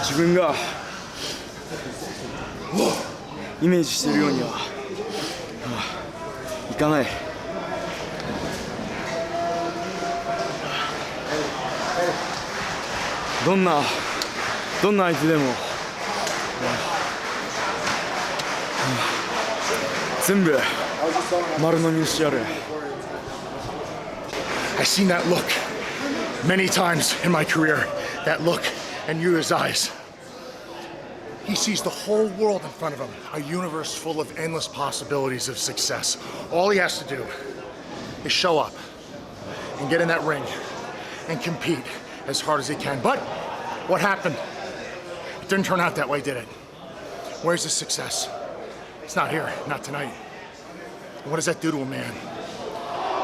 自分がイメージしてるようには、いかない。どんな相手でも、全部丸飲みにしてやる。I've seen that look many times in my career. That look in Yuya's eyes. He sees the whole world in front of him, a universe full of endless possibilities of success. All he has to do is show up and get in that ring and compete as hard as he can. But what happened? It didn't turn out that way, did it? Where's the success? It's not here, not tonight. And what does that do to a man?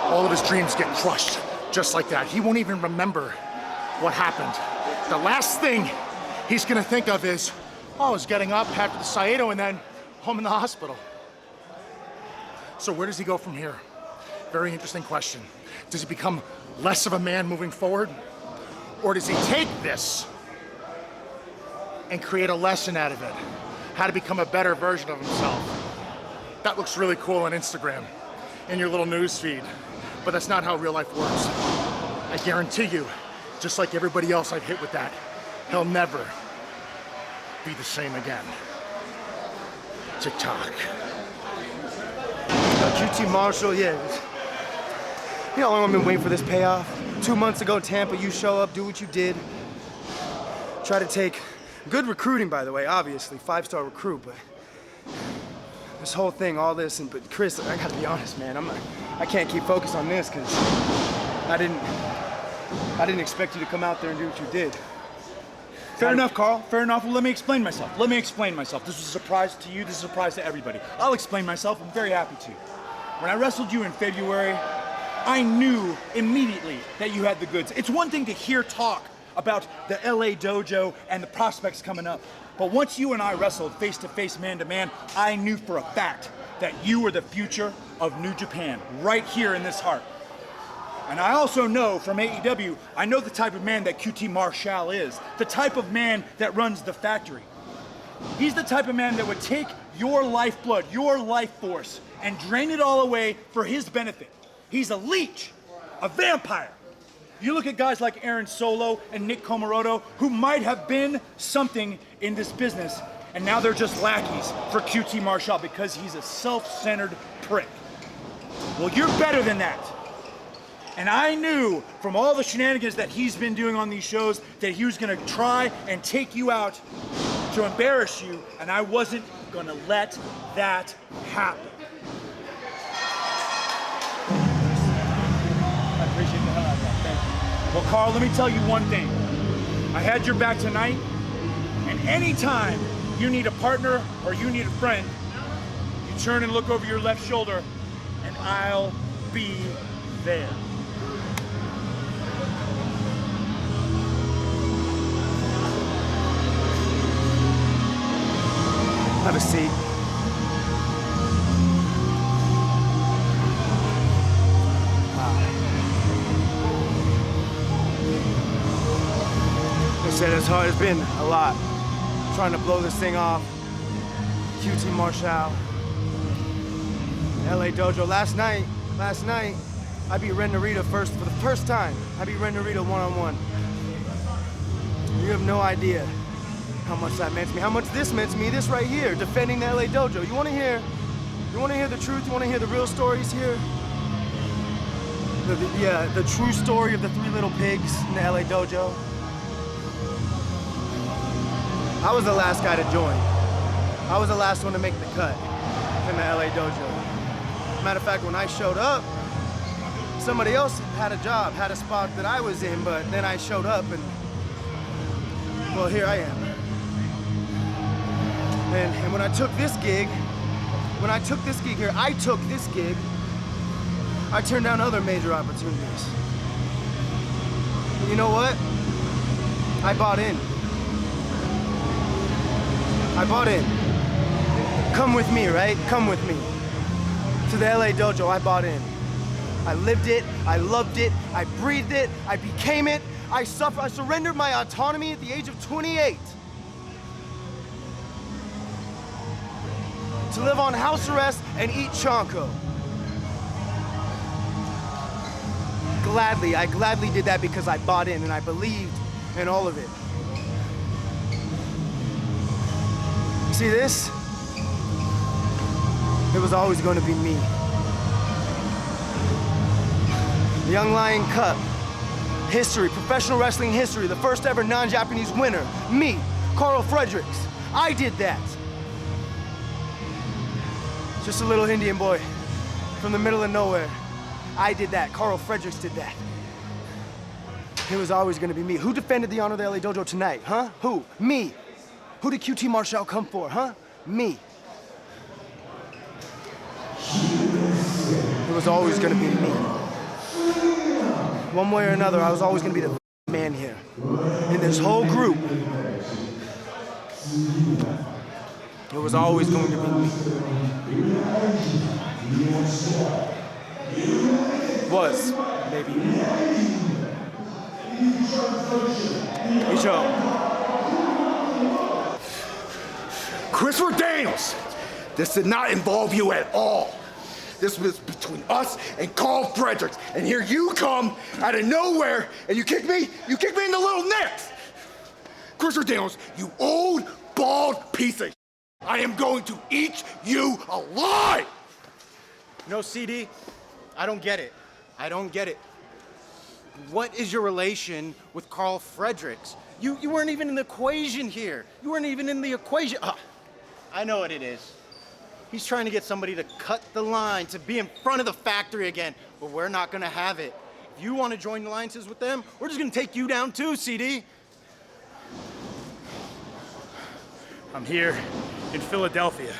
All of his dreams get crushed just like that. He won't even remember what happened. The last thing he's gonna think of is, oh, I was getting up after the Saito and then home in the hospital. So where does he go from here? Very interesting question. Does he become less of a man moving forward? Or does he take this and create a lesson out of it? How to become a better version of himself. That looks really cool on Instagram, in your little news feed, but that's not how real life works. I guarantee you, just like everybody else I've hit with that, he'll never be the same again. TikTok. QT Marshall, yeah. You know how long I've been waiting for this payoff? 2 months ago, Tampa, you show up, do what you did. Try to take good recruiting, by the way, obviously, 5-star recruit, but this whole thing, all this, but Chris, I gotta be honest, man, I can't keep focused on this because I didn't expect you to come out there and do what you did. Fair enough, Carl. Fair enough. Well, let me explain myself. This was a surprise to you. This is a surprise to everybody. I'll explain myself. I'm very happy to. When I wrestled you in February, I knew immediately that you had the goods. It's one thing to hear talk about the LA Dojo and the prospects coming up. But once you and I wrestled face-to-face, man-to-man, I knew for a fact that you were the future of New Japan, right here in this heart. And I also know from AEW, I know the type of man that QT Marshall is, the type of man that runs the factory. He's the type of man that would take your lifeblood, your life force, and drain it all away for his benefit. He's a leech, a vampire. You look at guys like Aaron Solo and Nick Komoroto, who might have been something in this business, and now they're just lackeys for QT Marshall because he's a self-centered prick. Well, you're better than that. And I knew from all the shenanigans that he's been doing on these shows that he was gonna try and take you out to embarrass you, and I wasn't gonna let that happen. I appreciate the hell out of that, thank you. Well, Carl, let me tell you one thing. I had your back tonight, and anytime you need a partner or you need a friend, you turn and look over your left shoulder, and I'll be there. Have a seat. They said it's hard. It's been a lot. Trying to blow this thing off. QT Marshall. LA Dojo. Last night, I beat Ren Narita for the first time. I beat Ren Narita one-on-one. You have no idea how much that meant to me, how much this meant to me, this right here, defending the LA Dojo. You wanna hear the truth? You wanna hear the real stories here? The true story of the 3 little pigs in the LA Dojo. I was the last guy to join. I was the last one to make the cut in the LA Dojo. Matter of fact, when I showed up, somebody else had a job, had a spot that I was in, but then I showed up and, well, here I am. And when I took this gig here, I turned down other major opportunities. And you know what? I bought in. Come with me, right? Come with me. To the LA Dojo, I bought in. I lived it, I loved it, I breathed it, I became it. I surrendered my autonomy at the age of 28. to live on house arrest and eat chonko. I gladly did that because I bought in and I believed in all of it. See this? It was always going to be me. The Young Lion Cup. History, professional wrestling history, the first ever non-Japanese winner. Me, Carl Fredericks. I did that. Just a little Indian boy from the middle of nowhere. I did that. Carl Fredericks did that. It was always gonna be me. Who defended the honor of the LA Dojo tonight, huh? Who? Me. Who did QT Marshall come for, huh? Me. It was always gonna be me. One way or another, I was always gonna be the man here. In this whole group. It was always going to be me. Was, maybe. Dojo. Christopher Daniels, this did not involve you at all. This was between us and Carl Fredericks, and here you come out of nowhere, and you kick me in the little necks. Christopher Daniels, you old, bald piece of shit. I am going to eat you alive! No, CD, I don't get it. I don't get it. What is your relation with Carl Fredericks? You weren't even in the equation here. You weren't even in the equation. I know what it is. He's trying to get somebody to cut the line, to be in front of the factory again, but we're not gonna have it. If you want to join alliances with them, we're just gonna take you down too, CD. I'm here in Philadelphia,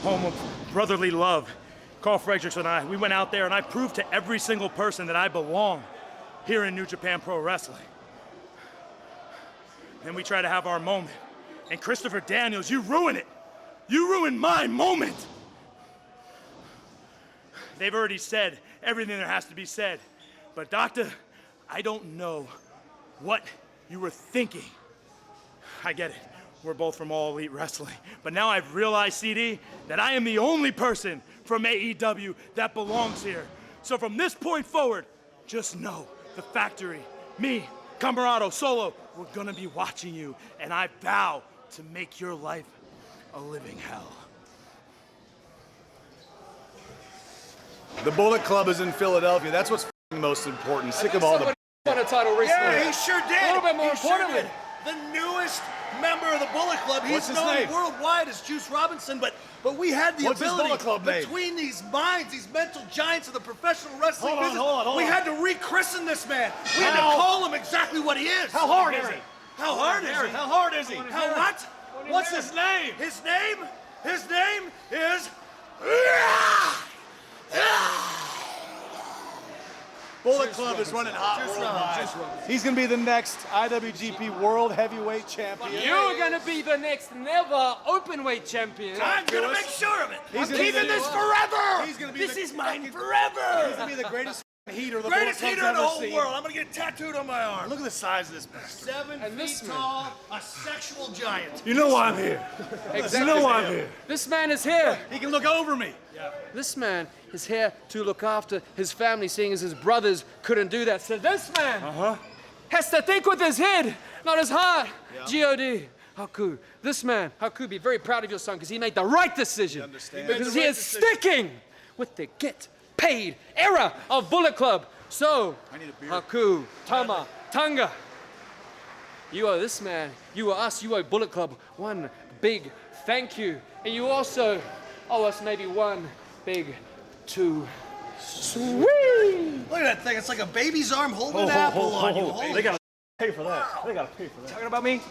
home of brotherly love. Carl Fredericks and I, we went out there and I proved to every single person that I belong here in New Japan Pro Wrestling. Then we try to have our moment. And Christopher Daniels, you ruin it. You ruined my moment. They've already said everything there has to be said. But doctor, I don't know what you were thinking. I get it. We're both from All Elite Wrestling. But now I've realized, CD, that I am the only person from AEW that belongs here. So from this point forward, just know the factory, me, Camarado, Solo, we're gonna be watching you. And I vow to make your life a living hell. The Bullet Club is in Philadelphia. That's what's most important. Sick of all the won a title recently. Yeah, he sure did. A little bit more He sure importantly. did. The newest member of the Bullet Club. He's What's his known name? worldwide as Juice Robinson, but we had the What's his ability Bullet Club name? between these minds, these mental giants of the professional wrestling Hold on, business. hold on. We had to rechristen this man. We had to call him exactly what he is. How hard is he? How hard is he? How hard is he? How what? What's his name? His name? His name is. Bullet Club is running hot worldwide. He's going to be the next IWGP World Heavyweight Champion. You're gonna be the next never openweight champion. I'm gonna make sure of it. He's I'm gonna be keeping the- this forever. He's going to be This the is mine forever. He's going to be the greatest heater the Greatest Bullet heater Club's in the ever whole seen. world. I'm gonna get tattooed on my arm. Look at the size of this bastard. 7 And this feet man. tall, a sexual giant. You know why I'm here. You know why I'm here. This man is here. He can look over me. This man is here to look after his family, seeing as his brothers couldn't do that. So this man has to think with his head, not his heart. G.O.D. Haku. This man, Haku, be very proud of your son because he made the right decision. Because he is sticking with the get paid era of Bullet Club. So, Haku, Tama, Tanga, you owe this man, you owe us, you owe Bullet Club one big thank you. And you also owe us maybe one big two. Sweet! Look at that thing. It's like a baby's arm holding an apple on you. Holy They got to pay for that. They got to pay for that. Talking about me?